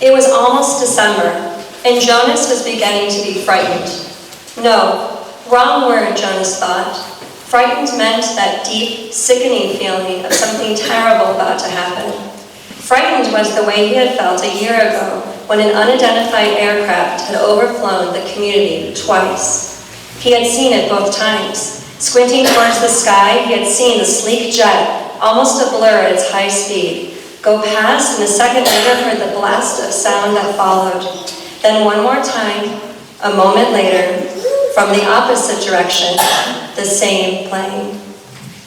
It was almost December, and Jonas was beginning to be frightened. No, wrong word, Jonas thought. Frightened meant that deep, sickening feeling of something terrible about to happen. Frightened was the way he had felt a year ago when an unidentified aircraft had overflown the community twice. He had seen it both times. Squinting towards the sky, he had seen the sleek jet, almost a blur at its high speed, go past, and a second later heard the blast of sound that followed. Then one more time, a moment later, from the opposite direction, the same plane.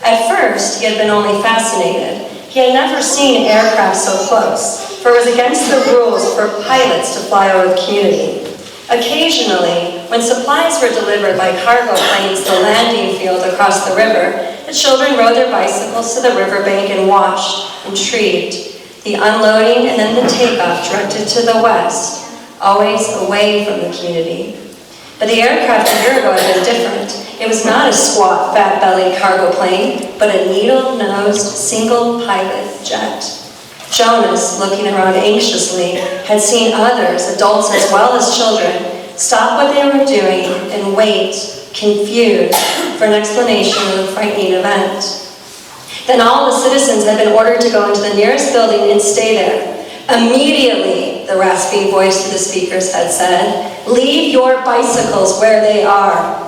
At first, he had been only fascinated. He had never seen aircraft so close, for it was against the rules for pilots to fly over the community. Occasionally, when supplies were delivered by cargo planes to the landing field across the river, the children rode their bicycles to the riverbank and watched, intrigued, the unloading and then the takeoff directed to the west, always away from the community. But the aircraft a year ago had been different. It was not a squat, fat-bellied cargo plane, but a needle-nosed, single-pilot jet. Jonas, looking around anxiously, had seen others, adults as well as children, stop what they were doing and wait, confused, for an explanation of the frightening event. Then all the citizens had been ordered to go into the nearest building and stay there. Immediately, the rasping voice through the speakers had said, "Leave your bicycles where they are."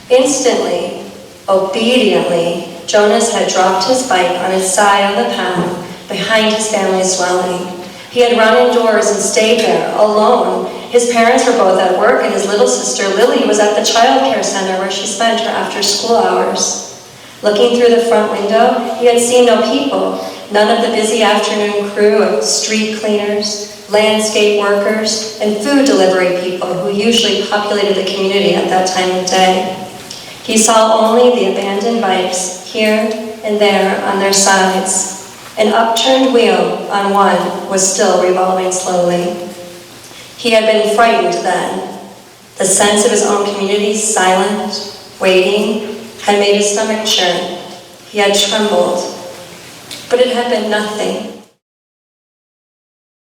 Instantly, obediently, Jonas had dropped his bike on his side on the path behind his family's dwelling. He had run indoors and stayed there, alone. His parents were both at work, and his little sister Lily was at the child care center where she spent her after-school hours. Looking through the front window, he had seen no people, none of the busy afternoon crew of street cleaners, landscape workers, and food delivery people who usually populated the community at that time of day. He saw only the abandoned bikes here and there on their sides. An upturned wheel on one was still revolving slowly. He had been frightened then. The sense of his own community, silent, waiting, had made his stomach churn. He had trembled, but it had been nothing.